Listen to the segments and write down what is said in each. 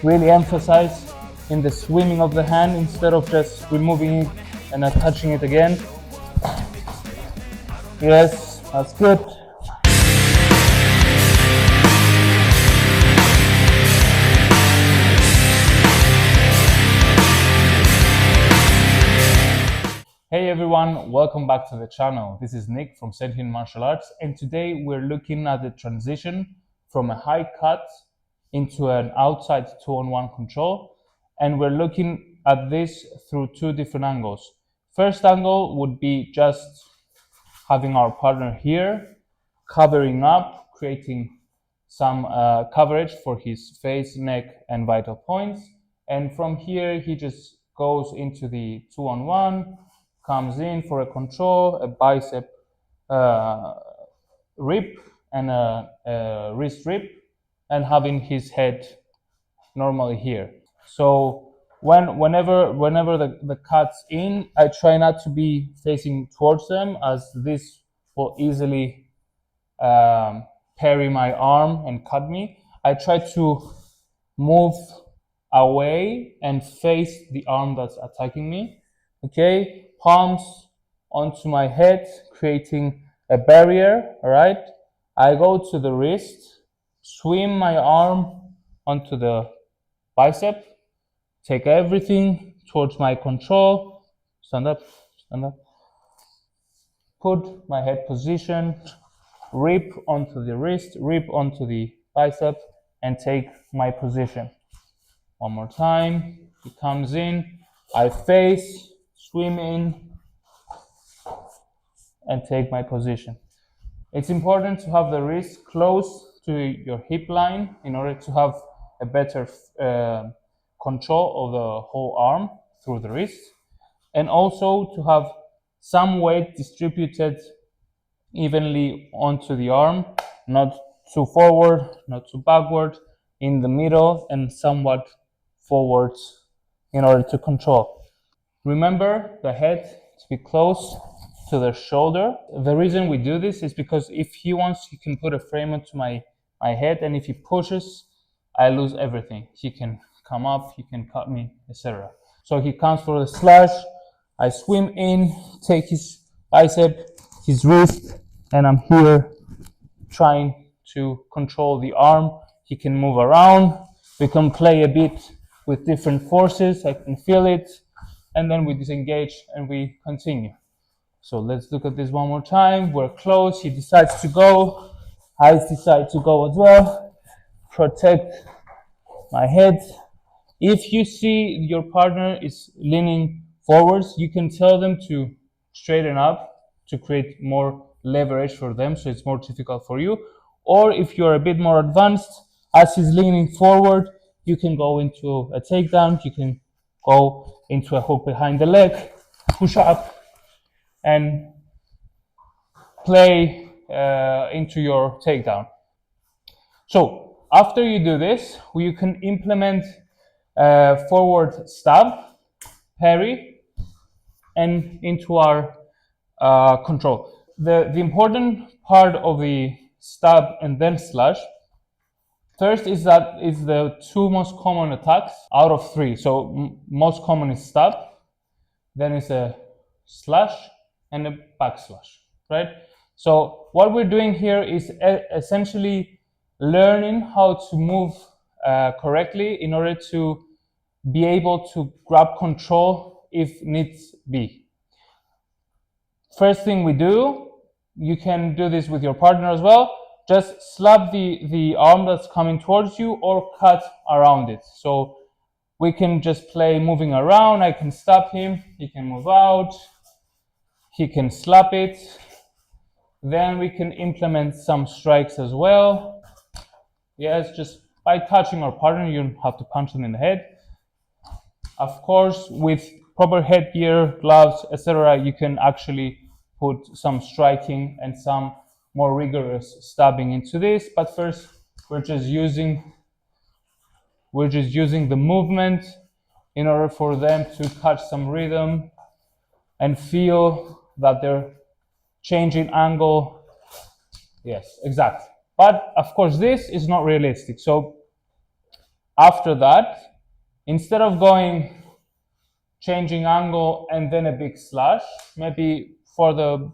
Really emphasize in the swimming of the hand instead of just removing it and not touching it again. Yes, that's good. Hey everyone, welcome back to the channel. This is Nick from Sentient Martial Arts, and today we're looking at the transition from a high cut into an outside 2-on-1 control, and we're looking at this through two different angles. First angle would be just having our partner here, covering up, creating some coverage for his face, neck, and vital points. And from here, he just goes into the 2-on-1, comes in for a control, a bicep rip, and a wrist rip, and having his head normally here. So whenever the cut's in, I try not to be facing towards them, as this will easily parry my arm and cut me. I try to move away and face the arm that's attacking me. Okay, palms onto my head, creating a barrier. All right, I go to the wrist, swim my arm onto the bicep, take everything towards my control, stand up, put my head position, rip onto the wrist, rip onto the bicep, and take my position. One more time, he comes in, I face, swim in, and take my position. It's important to have the wrist close to your hip line in order to have a better control of the whole arm through the wrist, and also to have some weight distributed evenly onto the arm, not too forward, not too backward, in the middle, and somewhat forwards in order to control. Remember the head to be close to the shoulder. The reason we do this is because if he wants, he can put a frame onto my head, and if he pushes, I lose everything. He can come up, he can cut me, etc. So he comes for the slash, I swim in, take his bicep, his wrist, and I'm here trying to control the arm. He can move around. We can play a bit with different forces. I can feel it. And then we disengage and we continue. So let's look at this one more time. We're close. He decides to go. I decide to go as well. Protect my head. If you see your partner is leaning forwards, you can tell them to straighten up to create more leverage for them, so it's more difficult for you. Or if you're a bit more advanced, as he's leaning forward, you can go into a takedown, you can go into a hook behind the leg, push up, and play into your takedown. So after you do this, you can implement forward stab, parry, and into our control. The important part of the stab and then slash, first is that it's the two most common attacks out of three. So most common is stab, then it's a slash and a backslash, right? So what we're doing here is essentially learning how to move correctly in order to be able to grab control if needs be. First thing we do, you can do this with your partner as well, just slap the arm that's coming towards you or cut around it. So we can just play moving around. I can stop him, he can move out, he can slap it. Then we can implement some strikes as well. Yes, just by touching our partner, you don't have to punch them in the head. Of course, with proper headgear, gloves, etc., you can actually put some striking and some more rigorous stabbing into this. But first, we're just using the movement in order for them to catch some rhythm and feel that they're changing angle. Yes, exactly. But of course, this is not realistic. So After that, instead of going changing angle and then a big slash, maybe for the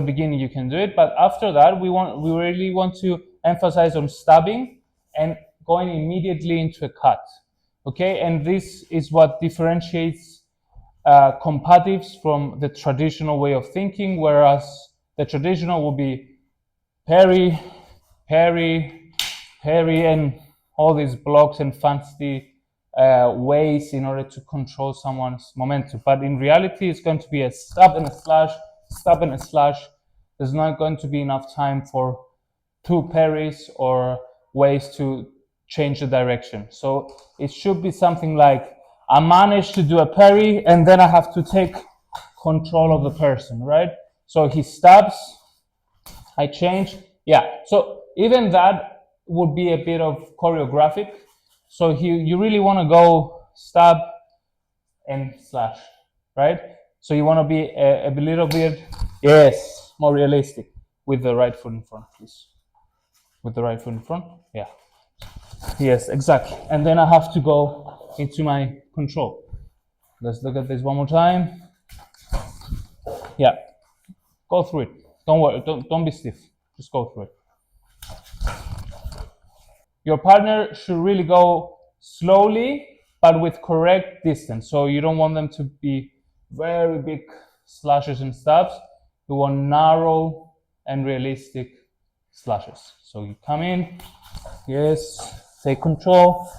beginning you can do it, but after that we really want to emphasize on stabbing and going immediately into a cut. Okay, and this is what differentiates combatives from the traditional way of thinking, whereas the traditional will be parry, parry, parry, and all these blocks and fancy ways in order to control someone's momentum. But in reality, it's going to be a stab and a slash, stab and a slash. There's not going to be enough time for two parries or ways to change the direction. So it should be something like, I managed to do a parry and then I have to take control of the person, right? So he stabs, I change. Yeah, so even that would be a bit of choreographic. So you really want to go stab and slash, right? So you want to be a little bit, yes, more realistic with the right foot in front, please. With the right foot in front, yeah. Yes, exactly. And then I have to go into my control. Let's look at this one more time. Yeah, go through it. Don't worry, don't be stiff. Just go through it. Your partner should really go slowly, but with correct distance. So you don't want them to be very big slashes and stabs. You want narrow and realistic slashes. So you come in, yes, take control,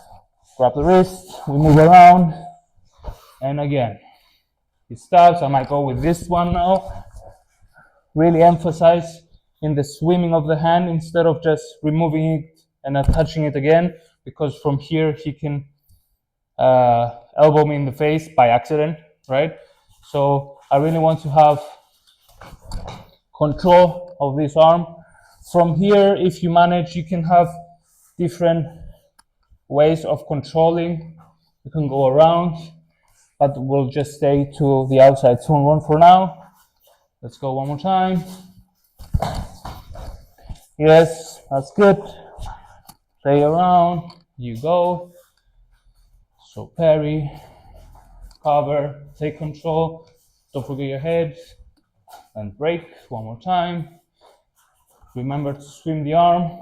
grab the wrist, we move around, and again, he stabs. I might go with this one now. Really emphasize in the swimming of the hand instead of just removing it and touching it again, because from here he can elbow me in the face by accident, right? So I really want to have control of this arm. From here, if you manage, you can have different ways of controlling. You can go around, but we'll just stay to the outside zone one for now. Let's go one more time. Yes, that's good. Play around, you go. So parry, cover, take control. Don't forget your head, and break one more time. Remember to swim the arm.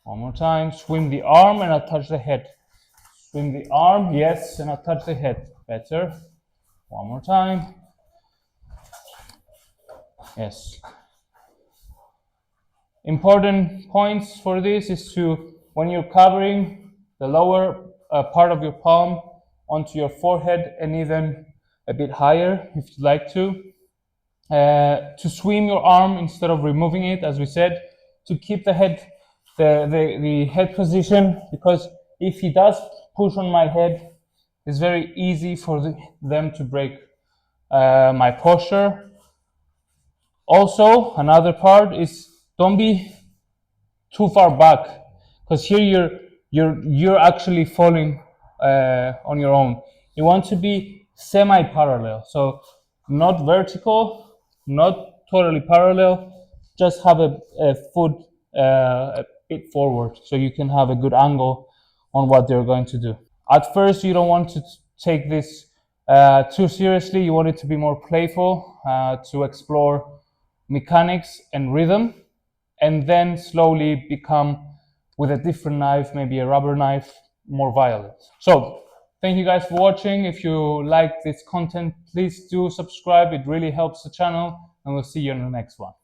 One more time, swim the arm and I touch the head. Swim the arm, yes, and I touch the head. Better. One more time. Yes. Important points for this is to, when you're covering the lower part of your palm onto your forehead and even a bit higher if you'd like to swim your arm instead of removing it, as we said, to keep the head, the head position, because if he does push on my head, it's very easy for them to break my posture. Also, another part is don't be too far back, because here you're actually falling on your own. You want to be semi-parallel, so not vertical, not totally parallel. Just have a foot a bit forward, so you can have a good angle on what they're going to do. At first, you don't want to take this too seriously. You want it to be more playful, to explore mechanics and rhythm, and then slowly become, with a different knife, maybe a rubber knife, more violent. So thank you guys for watching. If you like this content, please do subscribe. It really helps the channel, and we'll see you in the next one.